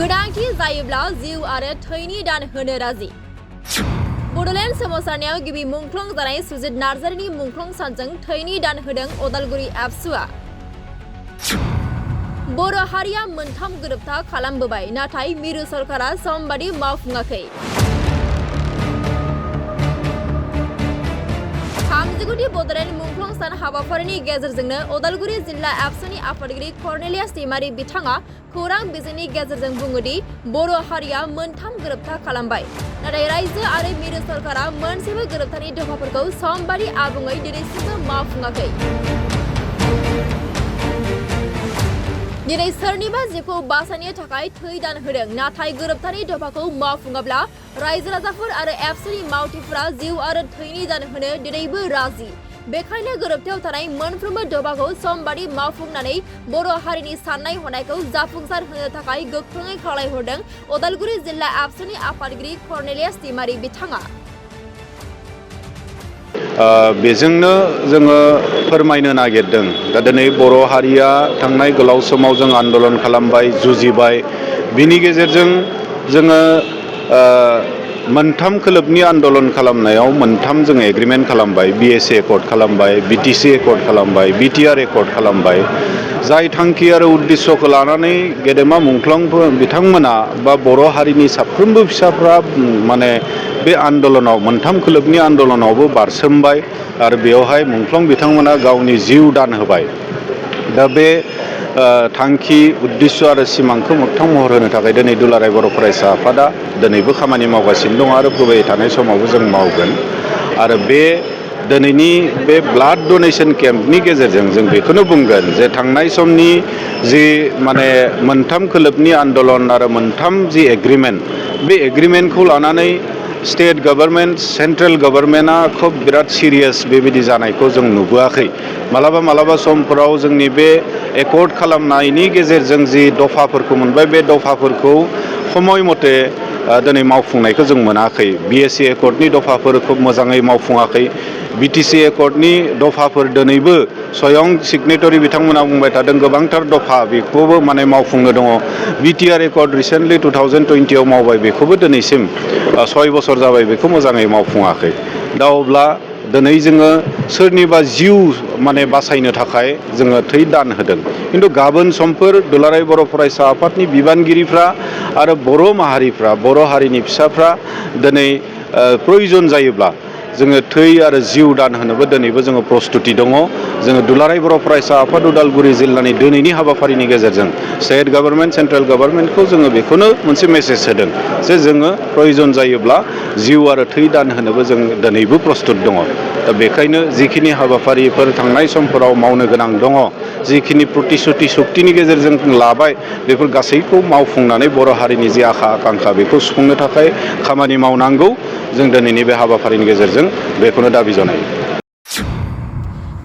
गोनांथि जायोब्ला जिउ आरो थैनि दान होनो राजि। बड'लेण्ड सोमावसारनायाव गिबि मुंख्लं जानाय सुजित नार्जारिनि मुंख्लं सानजों थैनि दान होदों उदालगुरि एबसुआ। बर' हारिया मोनथाम गोरोबथा खालामबोबाय, नाथाय मिरु सरकारा समबादि मावफुङाखै। 30 बड'लेण्ड मुंख्लं सान हाबाफारिनि गेजेरजोंनो उदालगुरि जिल्ला एबसुनि आफादगिरि कर्नेलियास दैमारि बिथाङा खौरां बिजोंनि गेजेरजों बुङोदि बर' हारिया मोनथाम गोरोबथा खालामबाय, नाथाय रायजो आरो मिरु सरकारा मोनसेबो गोरोबथानि दफाफोरखौ समबादि आबुङै दिनैसिमबो मावफुङाखै। दिनै सोरनिबा जिउखौ बासायनो थाखाय थै दान होदों, नाथाय गोरोबथानि दफाखौ मावफुङाब्ला रायजो राजाफोर आरो एबसुनि मावथिफोरा जिउ आरो थैनि दान होनो दिनैबो राजि। बेखायनो गोरोबथायाव थानाय मोनफ्रोमबो दफाखौ समबादि मावफुंनानै बर' हारिनि साननाय हनायखौ जाफुंसार होनो थाखाय गोख्रोङै खावलायहरदों उदालगुरि जिल्ला एबसुनि आफादगिरि कर्नेलियास दैमारि बिथाङा। बेजोंनो जोङो फोरमायनो नागिरदों दा दिनै बर' हारिया थांनाय गोलाव समाव जों आन्दलन खालामबाय, जुजिबाय। बिनि गेजेरजों जोङो मोनथाम खोलोबनि आन्दलन खालामनायाव मोनथाम जोङो एग्रिमेन्ट खालामबाय। BSA एकर्ड खालामबाय, BTC एकर्ड खालामबाय, BTR एकर्ड खालामबाय। जाय थांखि आरो उद्देश्यखौ लानानै गेदेमा मुंख्लंफोर बिथांमोना बा बर' हारिनि साफ्रोमबो फिसाफ्रा माने बे आन्दलनाव मोनथाम खोलोबनि आन्दलनावबो बारसोमबाय आरो बेवहाय मुंख्लं बिथांमोना गावनि जिउ दान होबाय। दा बे थांखि उद्देश्य आरो सिमांखौ मोगथां महर होनो थाखाय दिनै दुलाराय बर' फरायसा आफादा दिनैबो खामानि मावगासिनो दं आरो फैबाय थानाय समावबो जों मावगोन। आरो बे दिनैनि बे ब्लाड डनेशन केम्पनि गेजेरजों जों बेखौनो बुंगोन जे थांनाय समनि जि माने मोनथाम खोलोबनि आन्दलन आरो मोनथाम जि एग्रिमेन्ट, बे एग्रिमेन्टखौ लानानै स्टेट गभर्नमेन्ट, सेन्ट्रेल गभर्नमेन्टआ खोब बिराद सिरियास बेबायदि जानायखौ जों नुबोआखै। मालाबा समफोराव जोंनि बे एकर्ड खालामनायनि गेजेरजों जि दफाफोरखौ मोनबाय, बे दफाफोरखौ समय मथे दिनै मावफुंनायखौ जों मोनाखै। BSA एकर्डनि दफाफोर खोब मोजाङै मावफुङाखै। BTC एकर्डनि दफाफोर दिनैबो स्वयं सिगनेटरि बिथांमोना बुंबाय थादों गोबांथार दफा बेखौबो माने मावफुंनो दङ। BTR एकर्ड रिसेन्टलि 2020आव मावबाय, बेखौबो दिनैसिम 6 बोसोर जाबाय बेखौ मोजाङै मावफुङाखै। दा अब्ला दिनै जोङो सोरनिबा जिउ माने बासायनो थाखाय जोङो थै दान होदों, खिन्थु गाबोन समफोर दुलाराय बर' फरायसा आफादनि बिबानगिरिफ्रा आरो बर' माहारिफ्रा, बर' हारिनि फिसाफ्रा दिनै प्रयोजन जायोब्ला जोङो थै आरो जिउ दान होनोबो दिनैबो जोङो प्रस्तुति दङ। जोङो दुलाराय बर' फरायसा आफाद उदालगुरि जिल्लानि दिनैनि हाबाफारिनि गेजेरजों स्टेट गभर्नमेन्ट, सेन्ट्रेल गभर्नमेन्टखौ जोङो बेखौनो मोनसे मेसेज होदों जे जोङो प्रयोजन जायोब्ला जिउ आरो थै दान होनोबो जों दिनैबो प्रस्तुत दङ। दा बेखायनो जिखिनि हाबाफारिफोर थांनाय समफोराव मावनो गोनां दङ, जिखिनि प्रतिश्रुति सक्तिनि गेजेरजों लाबाय, बेफोर गासैखौ मावफुंनानै बर' हारिनि जि आखा आकांक्षा बेखौ सुफुंनो थाखाय खामानि मावनांगौ। जों दिनैनि बे हाबाफारिनि गेजेरजों बेखौनो दाबि जनायो।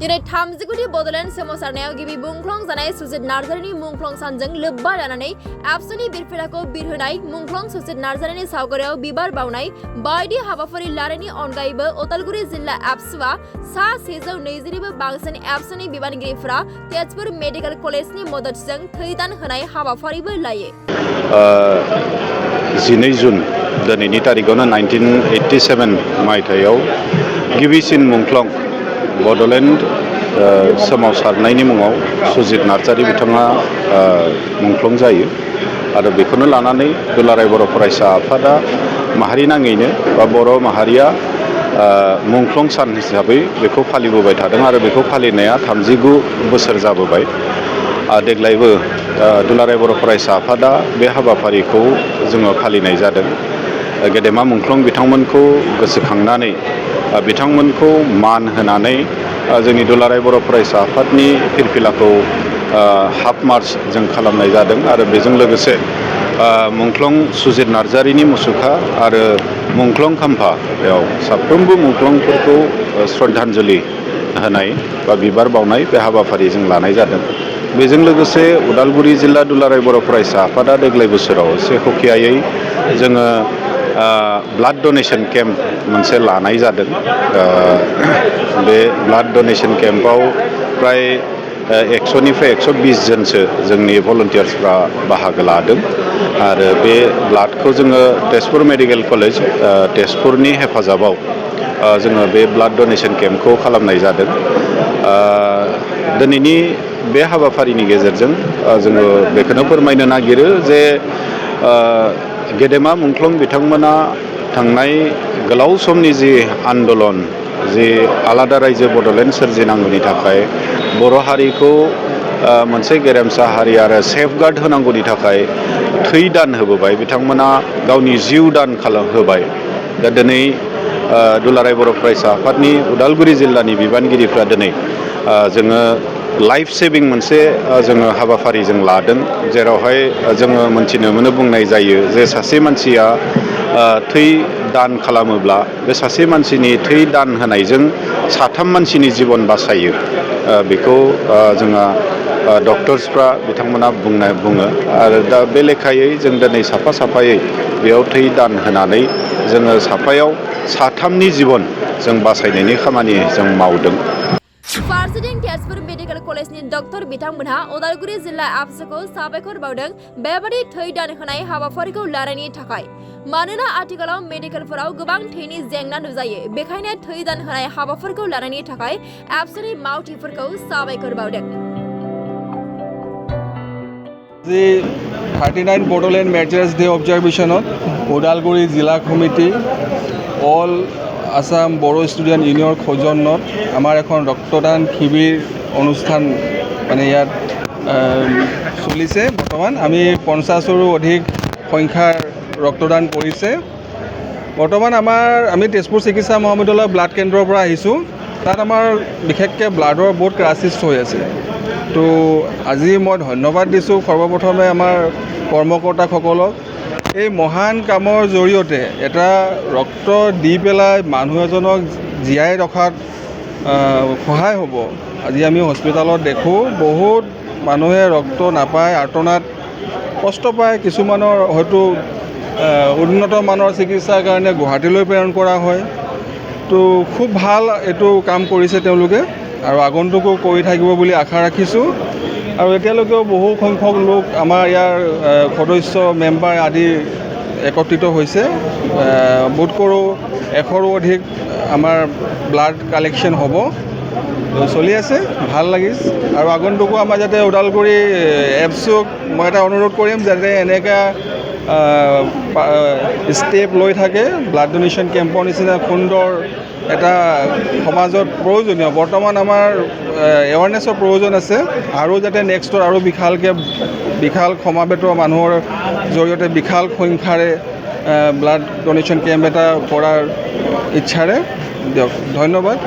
दिनै 30 बड'लेण्ड सोमावसारनायाव गिबि मुंख्लं जानाय सुजित नार्जारिनि मुंख्लं सानजों लोब्बा लानानै एबसुनि बिरफिलाखौ बिरहोनाय, मुंख्लं सुजित नार्जारिनि सावगारियाव बिबार बावनाय बायदि हाबाफारि लानायनि अनगायैबो उदालगुरि जिल्ला एबसुआ सा 120निबो बांसिन एबसुनि बिबानगिरिफोरा तेजपुर मेडिकेल कलेजनि मददजों थै दान होनाय हाबाफारिबो लायो। 12 जुन दिनैनि तारिखआवनो 1987 मायथाइयाव गिबिसिन मुंख्लं बड'लेण्ड सोमावसारनायनि मुङाव सुजित नार्जारि बिथाङा मुंख्लं जायो आरो बेखौनो लानानै दुलाराय बर' फरायसा आफादा माहारि नाङैनो बा बर' माहारिया मुंख्लं सान हिसाबै बेखौ फालिबोबाय थादों आरो बेखौ फालिनाया 39 बोसोर जाबोबाय। देग्लायबो दुलाराय बर' फरायसा आफादा बे हाबाफारिखौ जोङो फालिनाय जादों। गेदेमा मुंख्लं बिथांमोनखौ गोसोखांनानै, बिथांमोनखौ मान होनानै जोंनि दुलाराय बर' फरायसा आफादनि फिरफिलाखौ हाफ मार्च जों खालामनाय जादों आरो बेजों लोगोसे मुंख्लं सुजित नार्जारिनि मुसुखा आरो मुंख्लं खाम्फा, बेयाव साफ्रोमबो मुंख्लंफोरखौ श्रद्धान्जलि होनाय बा बिबार बावनाय बे हाबाफारि जों लानाय जादों। बेजों लोगोसे उदालगुरि जिल्ला दुलाराय बर' फरायसा आफादा देग्लाय बोसोराव एसे हखियायै जोङो ब्लाड डनेशन केम्प मोनसे लानाय जादों। बे ब्लाड डनेशन केम्पआव प्राय 100निफ्राय 120 जनसो जोंनि भलन्टियार्सफ्रा बाहागो लादों आरो बे ब्लाडखौ जोङो तेजपुर मेडिकेल कलेज तेजपुरनि हेफाजाबाव जोङो बे ब्लाड डनेसन केम्पखौ खालामनाय जादों। दिनैनि बे हाबाफारिनि गेजेरजों जोङो बेखौनो फोरमायनो नागिरो जे गेदेमा मुंख्लं बिथांमोना थांनाय गोलाव समनि जि आन्दलन जि आलादा रायजो बड'लेण्ड सोरजिनांगौनि थाखाय बर' हारिखौ मोनसे गेरेमसा हारि आरो सेफगार्ड होनांगौनि थाखाय थै दान होबोबाय बिथांमोना गावनि जिउ दान होबाय। दा दिनै दुलाराय बर' फरायसा आफादनि उदालगुरि जिल्लानि बिबानगिरिफ्रा दिनै जोङो लाइफ सेभिं मोनसे जोङो हाबाफारि जों लादों, जेरावहाय जोङो मोनथिनो मोनो बुंनाय जायो जे सासे मानसिया थै दान खालामोब्ला बे सासे मानसिनि थै दान होनायजों 3 मानसिनि जिबन बासायो। बेखौ जोंहा डक्टर्सफ्रा बिथांमोना बुङो आरो दा बे लेखायै जों दिनै साफायै बेयाव थै दान होनानै जोङो साफायाव 3नि जिबन जों बासायनायनि खामानि जों मावदों। फारसेथिं तेजपुर मेडिकेल कलेजनि डक्टर बिथांमोनहा उदालगुरि जिल्ला आबसुखौ साबायखर बावदों बेबादि थै दान होनाय हाबाफारिखौ लानायनि थाखाय। मानोना आथिखालाव मेडिकेलफोराव गोबां थैनि जेंना नुजायो, बेखायनो थै दान होनाय हाबाफारिखौ लानायनि थाखाय आबसुनि मावथिफोरखौ साबायखर बावदों। The 39 Bodoland Martyrs Day observationত Udalguri জিলা কমিটি অল আসাম বড়ো ষ্টুডেণ্ট ইউনিয়নৰ সৌজন্যত আমাৰ এখন ৰক্তদান শিবিৰ অনুষ্ঠান মানে ইয়াত চলিছে। বৰ্তমান আমি 50ৰো অধিক সংখ্যাৰ ৰক্তদান কৰিছে। বৰ্তমান আমি তেজপুৰ চিকিৎসা মহাবিদ্যালয় ব্লাড কেন্দ্ৰৰ পৰা আহিছোঁ। তাত আমাৰ বিশেষকৈ ব্লাডৰ বহুত ক্ৰাইচিছ হৈ আছে। তো আজি মই ধন্যবাদ দিছোঁ সৰ্বপ্ৰথমে আমাৰ কৰ্মকৰ্তাসকলক। এই মহান কামৰ জৰিয়তে এটা ৰক্ত দি পেলাই মানুহ এজনক জীয়াই ৰখাত সহায় হ'ব। আজি আমি হস্পিটালত দেখোঁ বহুত মানুহে ৰক্ত নাপায়, আৰ্তনাত কষ্ট পায়। কিছুমানৰ হয়তো উন্নত মানৰ চিকিৎসাৰ কাৰণে গুৱাহাটীলৈ প্ৰেৰণ কৰা হয়। তো খুব ভাল এইটো কাম কৰিছে তেওঁলোকে আৰু আগন্তুকো কৰি থাকিব বুলি আশা ৰাখিছোঁ। আৰু এতিয়ালৈকেও বহু সংখ্যক লোক আমাৰ ইয়াৰ সদস্য মেম্বাৰ আদি একত্ৰিত হৈছে। বোধ কৰোঁ 100ৰো অধিক আমাৰ ব্লাড কালেকশ্যন হ'ব। চলি আছে, ভাল লাগিছে। আৰু আগন্তুকো আমাৰ যাতে ওদালগুৰি এপছক মই এটা অনুৰোধ কৰিম যাতে এনেকুৱা ষ্টেপ লৈ থাকে। ব্লাড ডনেশ্যন কেম্পৰ নিচিনা সুন্দৰ এটা সমাজত প্ৰয়োজনীয়, বৰ্তমান আমাৰ এৱাৰনেছৰ প্ৰয়োজন আছে। আৰু যাতে নেক্সটত আৰু বিশাল সমাবেত মানুহৰ জৰিয়তে বিশাল সংখ্যাৰে ব্লাড ডনেশ্যন কেম্প এটা কৰাৰ ইচ্ছাৰে দিয়ক। ধন্যবাদ।